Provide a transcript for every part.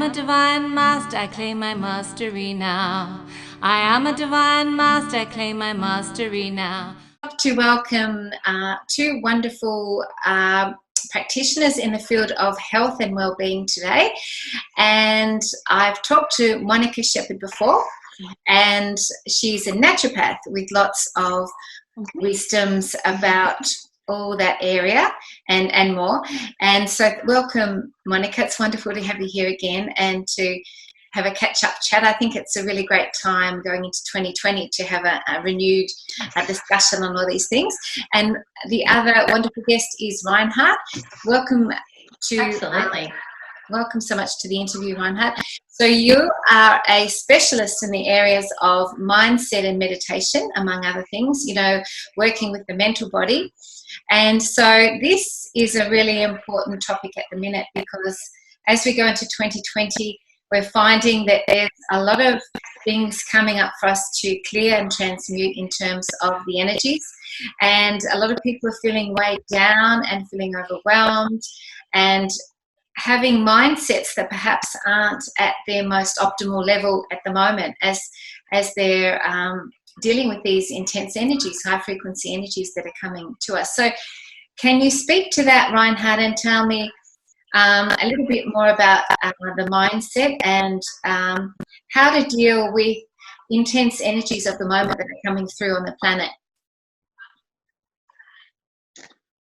a divine master, I claim my mastery now. I am a divine master, I claim my mastery now. To welcome two wonderful practitioners in the field of health and well-being today. And I've talked to Monica Shepherd before, and she's a naturopath with lots of wisdoms about all that area and more. And so welcome, Monica. It's wonderful to have you here again and to have a catch-up chat. I think it's a really great time going into 2020 to have a renewed discussion on all these things. And the other wonderful guest is Rynhardt. Welcome to... Absolutely. Welcome so much to the interview, Rynhardt. So you are a specialist in the areas of mindset and meditation, among other things, you know, working with the mental body. And so this is a really important topic at the minute, because as we go into 2020, we're finding that there's a lot of things coming up for us to clear and transmute in terms of the energies. And a lot of people are feeling weighed down and feeling overwhelmed and having mindsets that perhaps aren't at their most optimal level at the moment as they're dealing with these intense energies, high frequency energies that are coming to us. So can you speak to that, Rynhardt, and tell me a little bit more about the mindset and how to deal with intense energies of the moment that are coming through on the planet?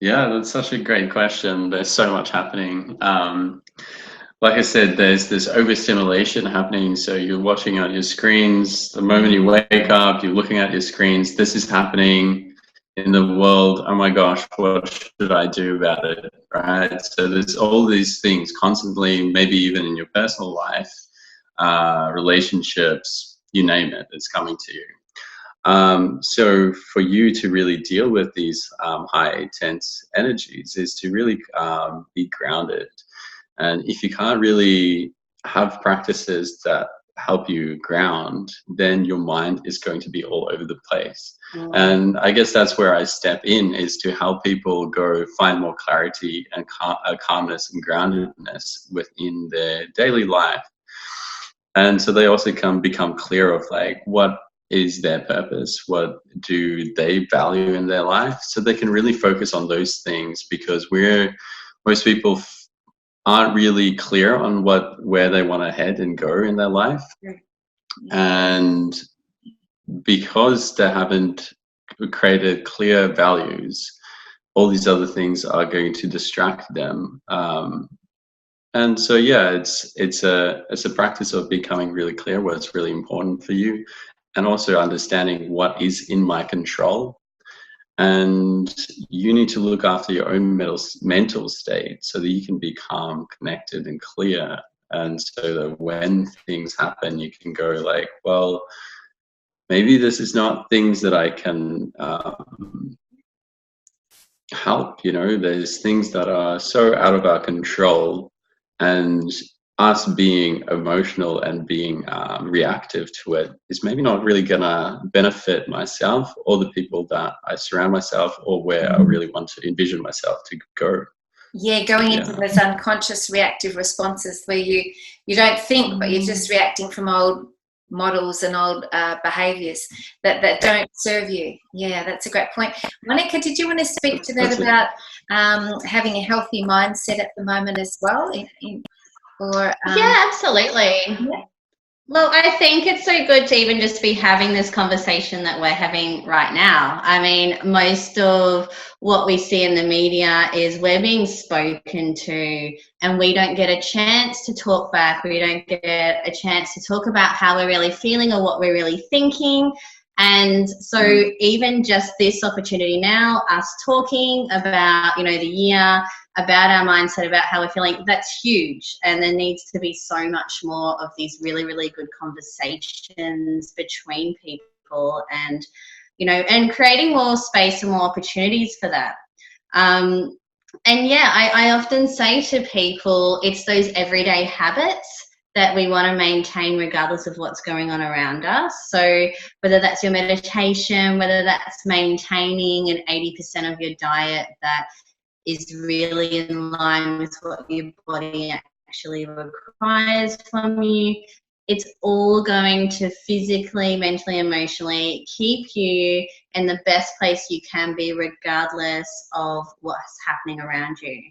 Yeah, that's such a great question. There's so much happening. Like I said, there's this overstimulation happening. So you're watching on your screens. The moment you wake up, you're looking at your screens. This is happening in the world. Oh my gosh, what should I do about it? Right? So there's all these things constantly, maybe even in your personal life, relationships, you name it, it's coming to you. So for you to really deal with these high intense energies is to really be grounded. And if you can't really have practices that help you ground, then your mind is going to be all over the place. And I guess that's where I step in, is to help people go find more clarity and calmness and groundedness within their daily life. And so they also can become clear of like, what is their purpose? What do they value in their life? So they can really focus on those things, because most people aren't really clear on where they want to head and go in their life. And because they haven't created clear values, all these other things are going to distract them. And so, yeah, it's a practice of becoming really clear what's really important for you, and also understanding what is in my control. And you need to look after your own mental state so that you can be calm, connected, and clear. And so that when things happen, you can go like, well, maybe this is not things that I can help. You know, there's things that are so out of our control, and us being emotional and being reactive to it is maybe not really gonna benefit myself or the people that I surround myself, or where I really want to envision myself to go. Yeah, going into those unconscious reactive responses where you don't think, but you're just reacting from old models and old behaviours that don't serve you. Yeah, that's a great point. Monica, did you want to speak to that about having a healthy mindset at the moment as well? Yeah, absolutely. Yeah. Well, I think it's so good to even just be having this conversation that we're having right now. I mean, most of what we see in the media is we're being spoken to, and we don't get a chance to talk back. We don't get a chance to talk about how we're really feeling or what we're really thinking. And so even just this opportunity now, us talking about, you know, the year, about our mindset, about how we're feeling, that's huge. And there needs to be so much more of these really, really good conversations between people, and, you know, and creating more space and more opportunities for that. And yeah, I often say to people, it's those everyday habits that we want to maintain regardless of what's going on around us. So whether that's your meditation, whether that's maintaining an 80% of your diet that is really in line with what your body actually requires from you. It's all going to physically, mentally, emotionally keep you in the best place you can be, regardless of what's happening around you.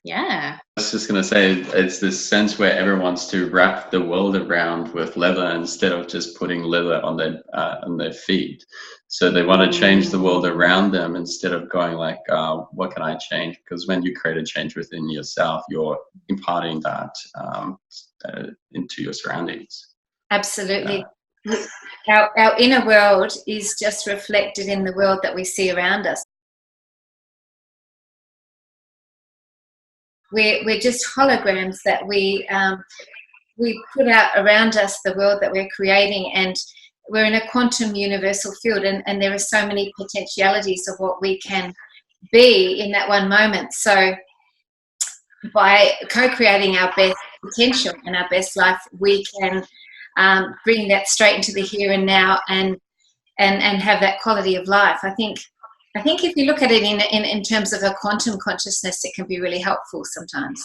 Yeah. I was just going to say, it's this sense where everyone wants to wrap the world around with leather instead of just putting leather on their feet. So they want to change the world around them instead of going like, what can I change? Because when you create a change within yourself, you're imparting that into your surroundings. Absolutely. Our inner world is just reflected in the world that we see around us. We're just holograms that we put out around us, the world that we're creating, and we're in a quantum universal field, and there are so many potentialities of what we can be in that one moment. So by co-creating our best potential and our best life, we can bring that straight into the here and now and have that quality of life. I think if you look at it in terms of a quantum consciousness, it can be really helpful sometimes.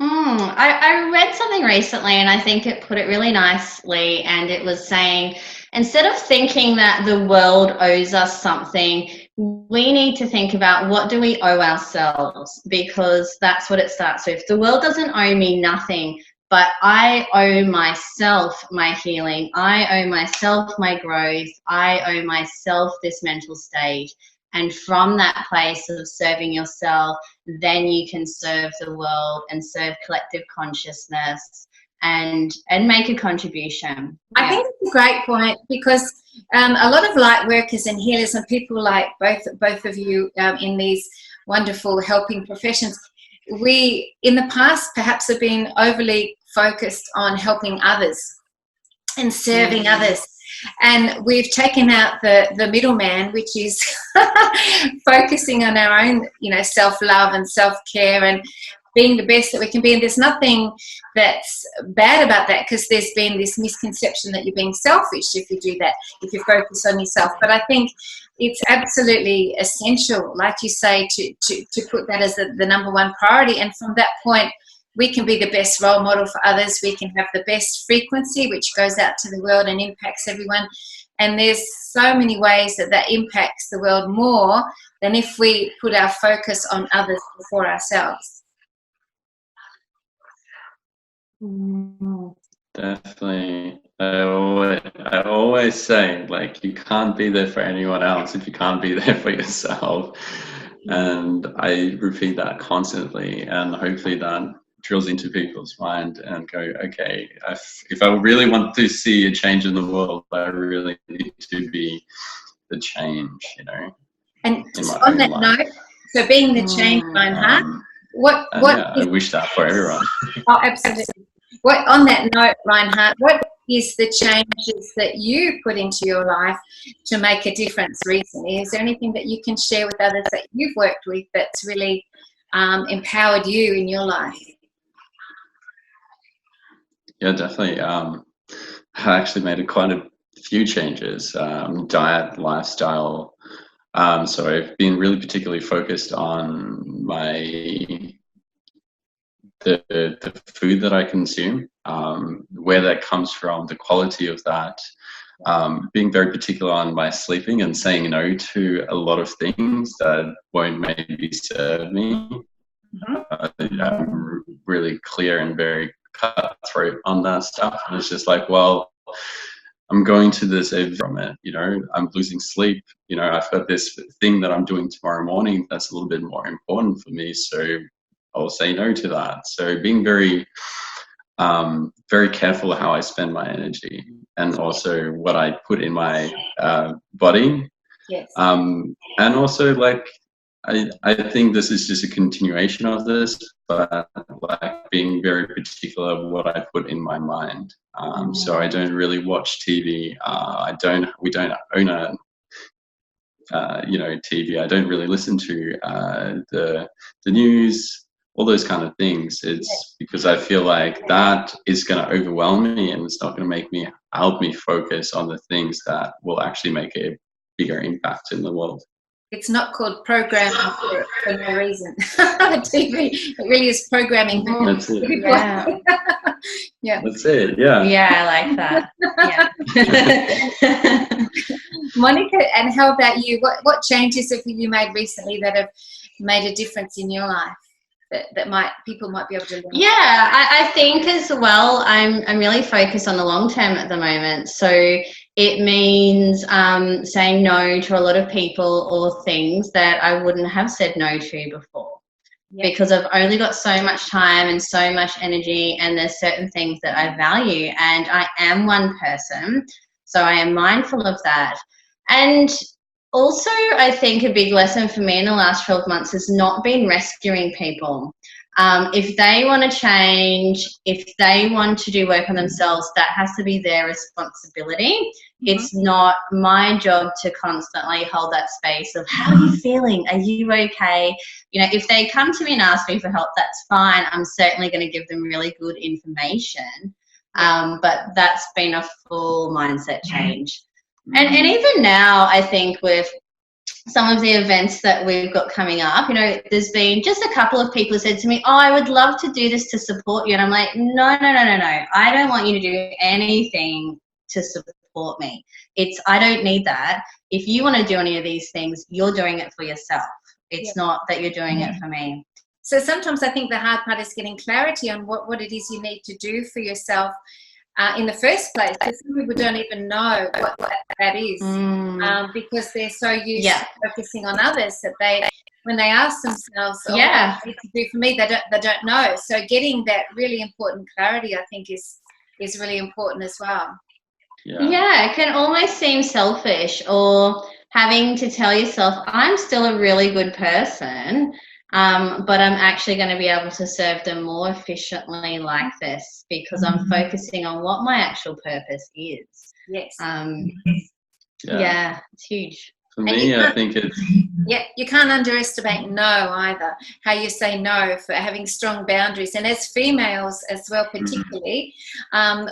I read something recently, and I think it put it really nicely, and it was saying, instead of thinking that the world owes us something, we need to think about, what do we owe ourselves? Because that's what it starts with. The world doesn't owe me nothing, but I owe myself my healing. I owe myself my growth. I owe myself this mental state. And from that place of serving yourself, then you can serve the world and serve collective consciousness and make a contribution. I think it's a great point, because a lot of light workers and healers and people like both of you in these wonderful helping professions, we in the past perhaps have been overly focused on helping others and serving others. And we've taken out the middleman, which is focusing on our own, self-love and self-care and being the best that we can be. And there's nothing that's bad about that, because there's been this misconception that you're being selfish if you do that, if you focus on yourself. But I think it's absolutely essential, like you say, to put that as the number one priority. And from that point, we can be the best role model for others. We can have the best frequency, which goes out to the world and impacts everyone. And there's so many ways that impacts the world more than if we put our focus on others before ourselves. Definitely. I always say, like, you can't be there for anyone else if you can't be there for yourself. And I repeat that constantly, and hopefully that drills into people's mind and go, okay, if I really want to see a change in the world, I really need to be the change, And on that note, so being the change, Rynhardt, I wish that for everyone. Oh, absolutely. On that note, Rynhardt, what is the changes that you put into your life to make a difference recently? Is there anything that you can share with others that you've worked with that's really empowered you in your life? Yeah, definitely. I actually made quite a few changes, diet, lifestyle. So I've been really particularly focused on the food that I consume, where that comes from, the quality of that, being very particular on my sleeping and saying no to a lot of things that won't maybe serve me. I'm really clear and very cutthroat on that stuff. And it's just like, well, I'm going to this from it, I'm losing sleep, I've got this thing that I'm doing tomorrow morning that's a little bit more important for me, so I'll say no to that. So being very very careful how I spend my energy, and also what I put in my body. Yes. And also, like, I think this is just a continuation of this, but like being very particular what I put in my mind. So I don't really watch TV. We don't own a TV. I don't really listen to the news, all those kind of things. It's because I feel like that is going to overwhelm me, and it's not going to help me focus on the things that will actually make a bigger impact in the world. It's not called programming for no reason. TV, it really is programming. That's it. Yeah. Yeah. That's it. Yeah. Yeah, I like that. Yeah. Monica, and how about you? What changes have you made recently that have made a difference in your life that people might be able to learn? Yeah, I think as well, I'm really focused on the long term at the moment. So it means saying no to a lot of people or things that I wouldn't have said no to before. Yeah. Because I've only got so much time and so much energy, and there's certain things that I value, and I am one person, so I am mindful of that. And also, I think a big lesson for me in the last 12 months has not been rescuing people. If they want to change, if they want to do work on themselves, that has to be their responsibility. Mm-hmm. It's not my job to constantly hold that space of, how are you feeling? Are you okay? You know, if they come to me and ask me for help, that's fine. I'm certainly going to give them really good information. But that's been a full mindset change. And even now, I think with some of the events that we've got coming up, you know, there's been just a couple of people who said to me, oh, I would love to do this to support you. And I'm like, no. I don't want you to do anything to support me. I don't need that. If you want to do any of these things, you're doing it for yourself. It's not that you're doing it for me. So sometimes I think the hard part is getting clarity on what it is you need to do for yourself in the first place, because some people don't even know what that is, because they're so used to focusing on others that when they ask themselves, what do I need to do for me, they don't know. So getting that really important clarity, I think, is really important as well. Yeah, it can almost seem selfish, or having to tell yourself, I'm still a really good person, but I'm actually going to be able to serve them more efficiently like this, because I'm focusing on what my actual purpose is. Yes. Yeah, it's huge. For me, I think it's... Yeah, you can't underestimate no either, how you say no, for having strong boundaries. And as females as well, particularly,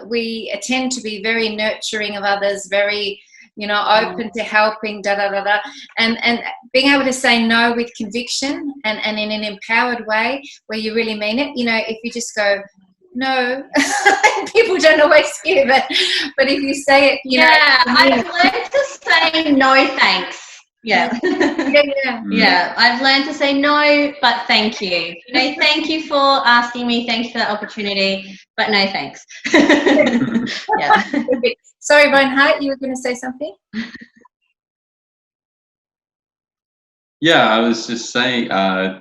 we tend to be very nurturing of others, very, you know, open to helping, and being able to say no with conviction and in an empowered way where you really mean it. You know, if you just go, no, people don't always hear that, but if you say it, you know. I've learned to say no thanks. Yeah, I've learned to say no, but thank you. You know, thank you for asking me, thank you for that opportunity, but no thanks. Yeah. Sorry, Rynhardt, you were going to say something? Yeah, I was just saying,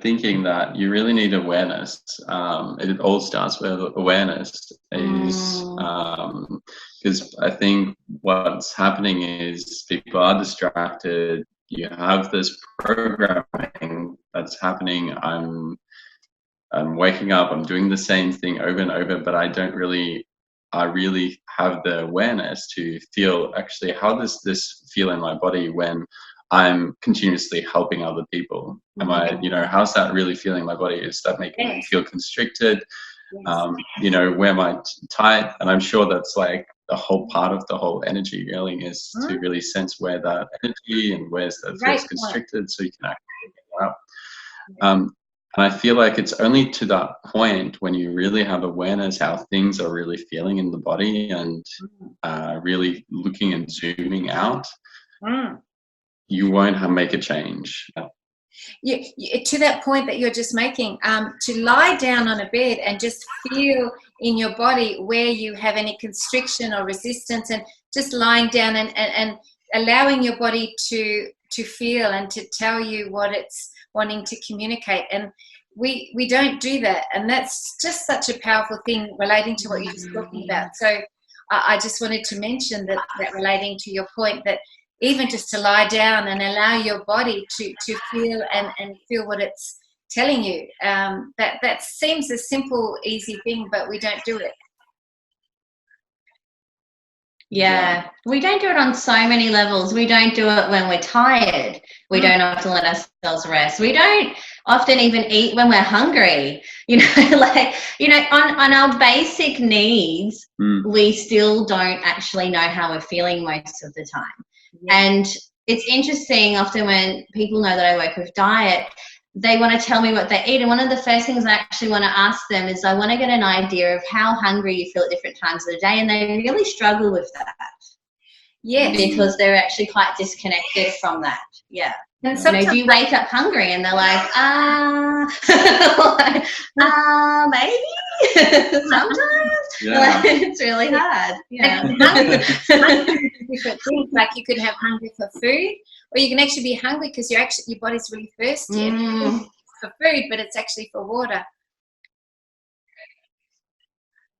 thinking that you really need awareness. It all starts with awareness, because I think what's happening is people are distracted. You have this programming that's happening. I'm waking up, I'm doing the same thing over and over, but I really have the awareness to feel, actually, how does this feel in my body when I'm continuously helping other people? Am I, you know, how's that really feeling in my body? Is that making me feel constricted? You know, where am I tight? And I'm sure that's like the whole part of the whole energy healing is to really sense where that energy and where's that feels constricted, so you can actually get it out. And I feel like it's only to that point when you really have awareness how things are really feeling in the body, and really looking and zooming out, you won't make a change. To that point that you're just making, to lie down on a bed and just feel in your body where you have any constriction or resistance, and just lying down and allowing your body to feel and to tell you what it's wanting to communicate. And we don't do that, and that's just such a powerful thing relating to what you're just talking about. So I just wanted to mention that relating to your point, that even just to lie down and allow your body to feel and feel what it's telling you. That seems a simple, easy thing, but we don't do it. Yeah, we don't do it on so many levels. We don't do it when we're tired. We don't often let ourselves rest. We don't often even eat when we're hungry. You know, like, you know, on our basic needs, we still don't actually know how we're feeling most of the time. And it's interesting often when people know that I work with diet, they want to tell me what they eat. And one of the first things I actually want to ask them is I want to get an idea of how hungry you feel at different times of the day. And they really struggle with that. Yes. Because they're actually quite disconnected from that. Yeah. And do you wake up hungry? And they're like, maybe sometimes. Yeah. Like, it's really hard. Yeah. Different things. Like you could have hungry for food, or you can actually be hungry because your body's really thirsty for food, but it's actually for water.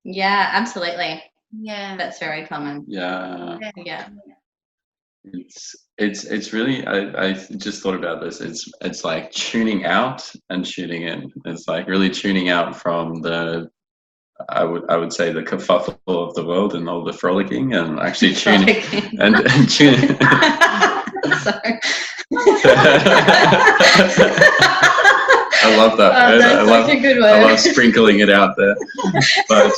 Yeah, absolutely. Yeah, that's very common. Yeah. Yeah. It's really, I just thought about this. It's like tuning out and tuning in. It's like really tuning out from the, I would say, the kerfuffle of the world and all the frolicking, and actually tuning and tuning. Sorry. I love that. That's such a good word. I love sprinkling it out there. But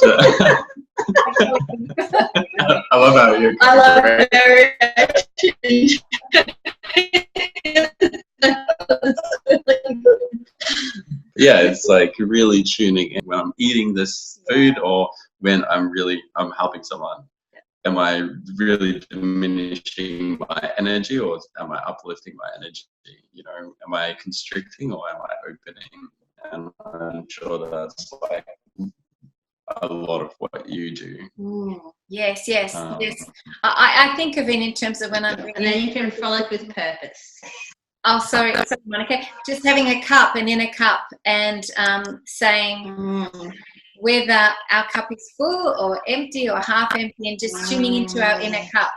I love how you. I love Yeah, it's like really tuning in when I'm eating this food, or when I'm helping someone. Am I really diminishing my energy, or am I uplifting my energy? You know, am I constricting, or am I opening? And I'm sure that's like a lot of what you do. Yes. I think of it in terms of when I'm... And then you can frolic with purpose. Oh, sorry, Monica. Just having a cup, and in a cup, and saying whether our cup is full or empty or half empty, and just tuning into our inner cup.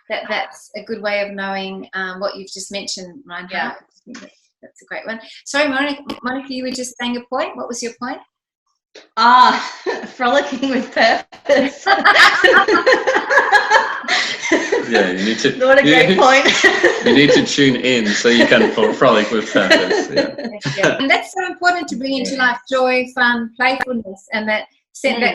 That's a good way of knowing what you've just mentioned, Rynhardt. Yeah. That's a great one. Sorry, Monica, you were just saying a point. What was your point? Frolicking with purpose. Yeah, you need to. What a great point. You need to tune in so you can frolic with purpose. Yeah. And that's so important to bring into life: joy, fun, playfulness, and that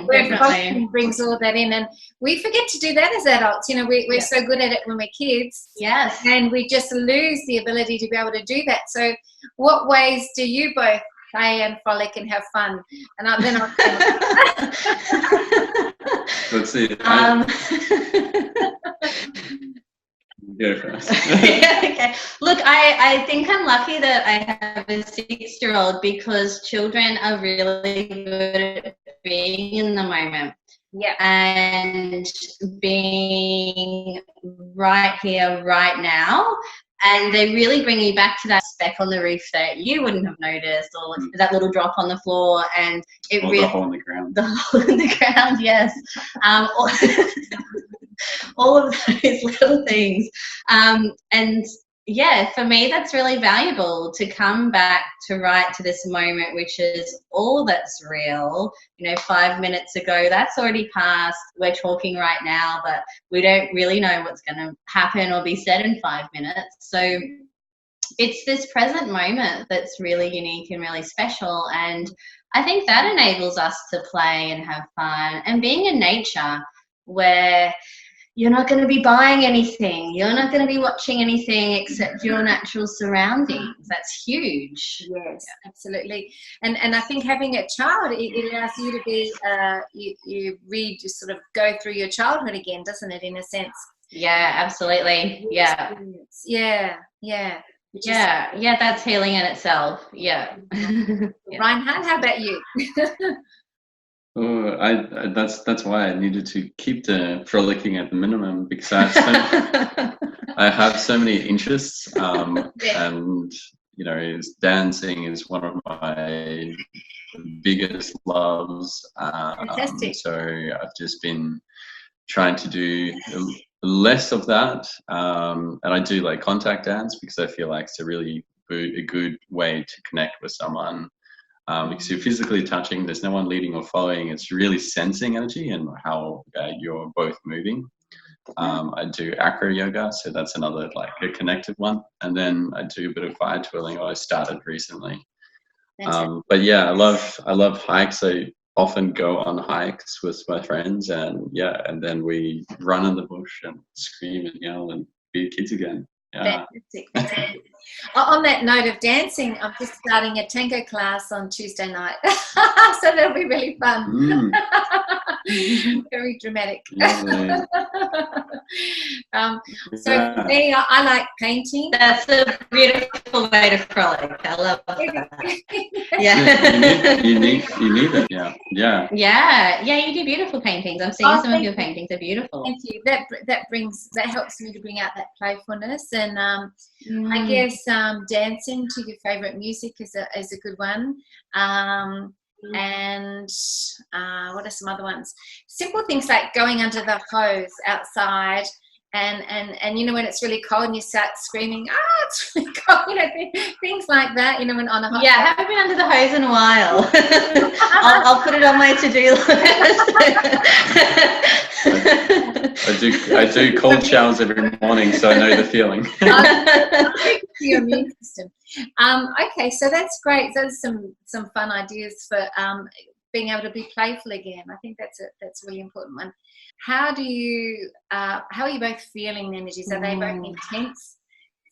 word frolicking brings all that in. And we forget to do that as adults. You know, we're so good at it when we're kids. Yes. And we just lose the ability to be able to do that. So, what ways do you both play and frolic and have fun? And then I'll let's see. Go first. Okay. Look, I think I'm lucky that I have a 6-year-old, because children are really good at being in the moment. Yeah. And being right here, right now. And they really bring you back to that speck on the roof that you wouldn't have noticed, or that little drop on the floor, and the hole in the ground. The hole in the ground, yes. All of those little things. And yeah, for me, that's really valuable, to come back to this moment, which is all that's real. You know, 5 minutes ago, that's already passed. We're talking right now, but we don't really know what's going to happen or be said in 5 minutes. So it's this present moment that's really unique and really special. And I think that enables us to play and have fun. And being in nature, where you're not going to be buying anything, you're not going to be watching anything except your natural surroundings. That's huge. Yes, absolutely. And I think having a child, it allows you to be, you sort of go through your childhood again, doesn't it, in a sense? Yeah, absolutely. Yeah. Yeah. Yeah, that's healing in itself. Yeah. Rynhardt, how about you? Oh, that's why I needed to keep the frolicking at the minimum, because I have so many interests, and you know, dancing is one of my biggest loves. Fantastic. So I've just been trying to do less of that, and I do like contact dance, because I feel like it's a good way to connect with someone. Because you're physically touching, there's no one leading or following. It's really sensing energy and how you're both moving. I do acro yoga, so that's another like a connective one. And then I do a bit of fire twirling, I started recently. But yeah, I love hikes. I often go on hikes with my friends, and then we run in the bush and scream and yell and be kids again. Yeah. Fantastic. On that note of dancing, I'm just starting a tango class on Tuesday night. So that'll be really fun. Very dramatic. Yeah. So for me, I like painting. That's a beautiful way to frolic. I love that. Yeah. You need it. Yeah. Yeah, you do beautiful paintings. I'm seeing some of your paintings are beautiful. Thank you. That helps me to bring out that playfulness, and I guess dancing to your favorite music is a good one. And what are some other ones? Simple things like going under the hose outside, and you know, when it's really cold and you start screaming, it's really cold, you know, things like that, you know, when on a hot day. I haven't been under the hose in a while. I'll put it on my to-do list. I do cold showers every morning, so I know the feeling. Your immune system. Okay, so that's great. Those are some fun ideas for being able to be playful again. I think that's a really important one. How are you both feeling the energies? Are they both intense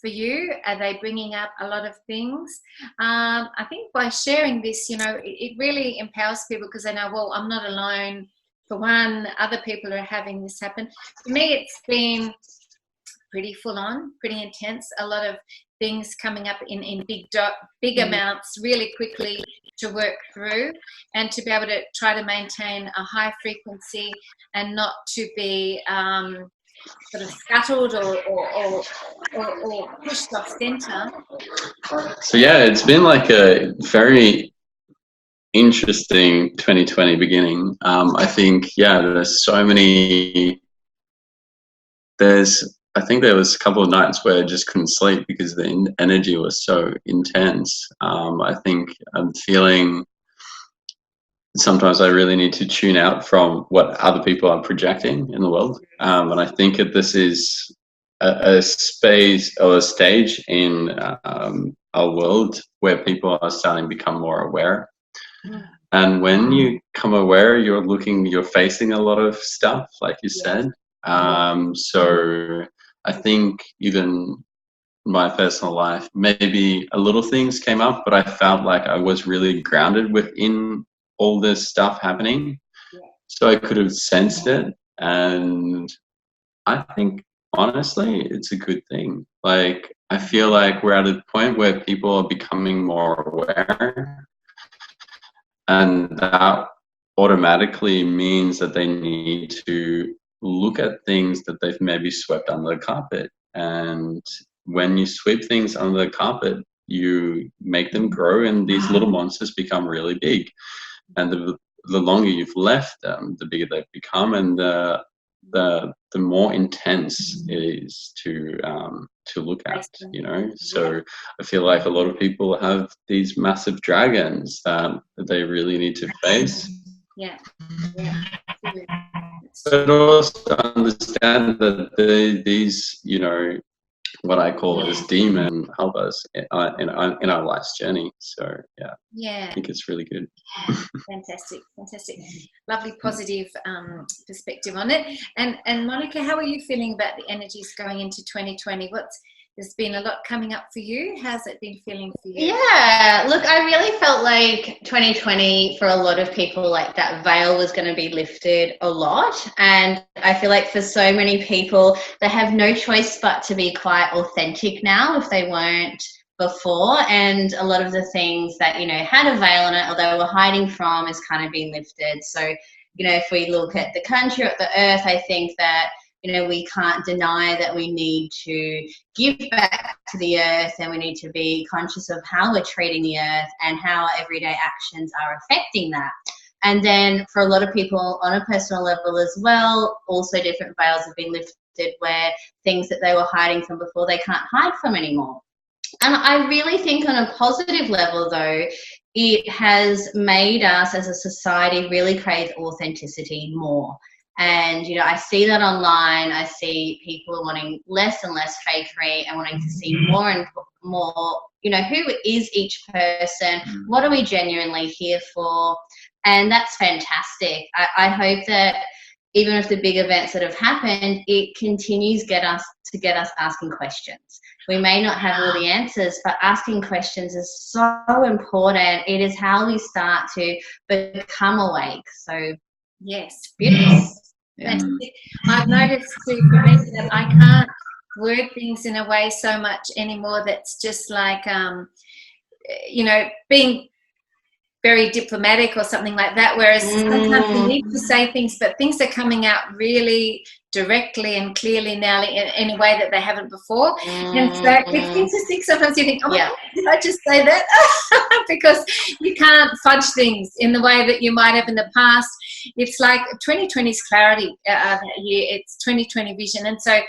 for you? Are they bringing up a lot of things? I think by sharing this, you know, it really empowers people, because they know, well, I'm not alone. For one, other people are having this happen. For me, it's been pretty full on, pretty intense. A lot of things coming up in big amounts really quickly to work through, and to be able to try to maintain a high frequency and not to be sort of scuttled or pushed off center. So yeah, it's been like a very interesting 2020 beginning. I think, I think there was a couple of nights where I just couldn't sleep because the energy was so intense. I think I'm feeling sometimes I really need to tune out from what other people are projecting in the world. And I think that this is a space or a stage in our world where people are starting to become more aware. And when you become aware, you're facing a lot of stuff, like you said. So I think even in my personal life, maybe a little things came up, but I felt like I was really grounded within all this stuff happening. So I could have sensed it. And I think, honestly, it's a good thing. Like, I feel like we're at a point where people are becoming more aware. And that automatically means that they need to look at things that they've maybe swept under the carpet. And when you sweep things under the carpet, you make them grow, and these little monsters become really big. And the longer you've left them, the bigger they've become, and the more intense it is to look at, you know. So I feel like a lot of people have these massive dragons that they really need to face. Yeah. But also understand that these, you know, what I call as demon help us in our life's journey. So I think it's really good. Fantastic. Lovely positive perspective on it. And Monica, how are you feeling about the energies going into 2020? There's been a lot coming up for you. How's it been feeling for you? Yeah, look, I really felt like 2020 for a lot of people, like that veil was going to be lifted a lot. And I feel like for so many people, they have no choice but to be quite authentic now if they weren't before. And a lot of the things that, you know, had a veil on it or they were hiding from is kind of being lifted. So, you know, if we look at the country, at the earth, I think that, you know, we can't deny that we need to give back to the earth, and we need to be conscious of how we're treating the earth and how our everyday actions are affecting that. And then for a lot of people on a personal level as well, also different veils have been lifted where things that they were hiding from before, they can't hide from anymore. And I really think on a positive level, though, it has made us as a society really crave authenticity more. And, you know, I see that online. I see people wanting less and less fakery and wanting to see more and more, you know, who is each person? What are we genuinely here for? And that's fantastic. I hope that, even with the big events that have happened, it continues get us asking questions. We may not have all the answers, but asking questions is so important. It is how we start to become awake. So yes, beautiful. Yeah. I've noticed too for me that I can't word things in a way so much anymore that's just like, being very diplomatic or something like that, whereas sometimes we need to say things, but things are coming out really directly and clearly now in a way that they haven't before. And so it's interesting. Sometimes you think, oh my God, did I just say that? Because you can't fudge things in the way that you might have in the past. It's like 2020's clarity that year. It's 2020 vision. And so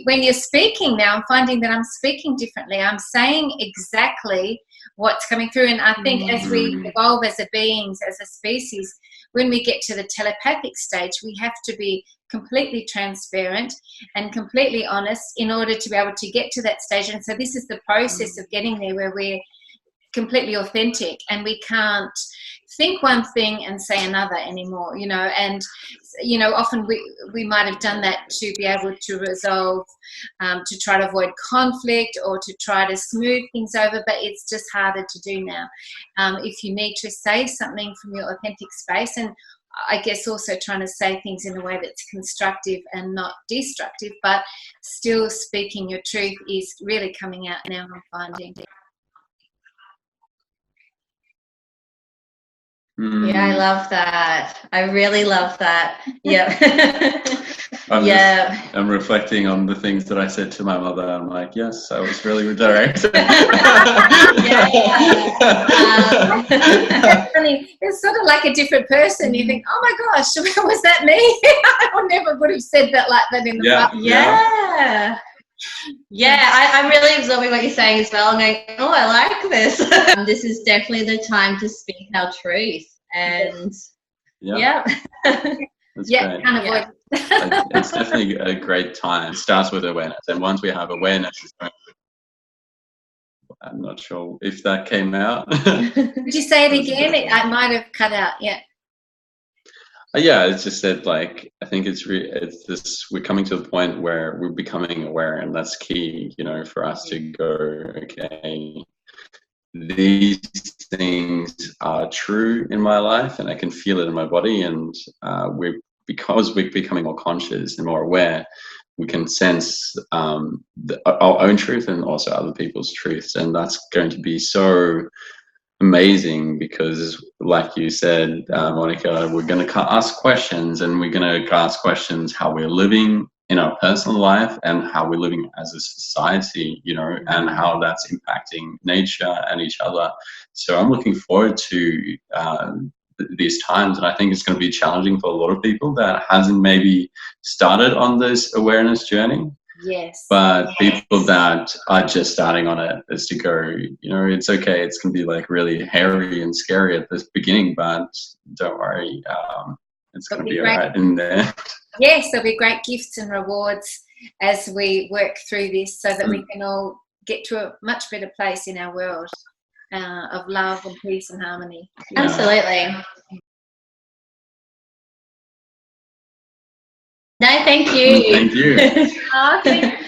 when you're speaking now, I'm finding that I'm speaking differently. I'm saying exactly what's coming through. And I think as we evolve as a beings, as a species, when we get to the telepathic stage, we have to be completely transparent and completely honest in order to be able to get to that stage. And so this is the process of getting there, where we're completely authentic and we can't think one thing and say another anymore, and often we might have done that to be able to resolve, to try to avoid conflict or to try to smooth things over, but it's just harder to do now. If you need to say something from your authentic space, and I guess also trying to say things in a way that's constructive and not destructive, but still speaking your truth is really coming out now, I'm finding. Yeah, I love that. I really love that. Yeah. I'm reflecting on the things that I said to my mother. I'm like, yes, I was really direct. That's funny. It's sort of like a different person. You think, oh my gosh, was that me? I never would have said that like that in the past. I'm really absorbing what you're saying as well. I'm going, oh, I like this. This is definitely the time to speak our truth. And That's great. It's definitely a great time. It starts with awareness, and once we have awareness, I'm not sure if that came out. Would you say it again? I might have cut out. It's just that, like, I think we're coming to the point where we're becoming aware, and that's key, for us to go, okay, these things are true in my life and I can feel it in my body, and because we're becoming more conscious and more aware, we can sense our own truth and also other people's truths, and that's going to be so amazing because, like you said, Monica, we're going to ask questions, and we're going to ask questions how we're living in our personal life and how we're living as a society, and how that's impacting nature and each other. So I'm looking forward to these times, and I think it's going to be challenging for a lot of people that hasn't maybe started on this awareness journey. Yes. But people that are just starting on it, is to go, it's okay. It's going to be like really hairy and scary at this beginning, but don't worry. It's going to be all right in there. Yes, there'll be great gifts and rewards as we work through this, so that we can all get to a much better place in our world of love and peace and harmony. Absolutely. No, thank you. Thank you. Oh, thank you.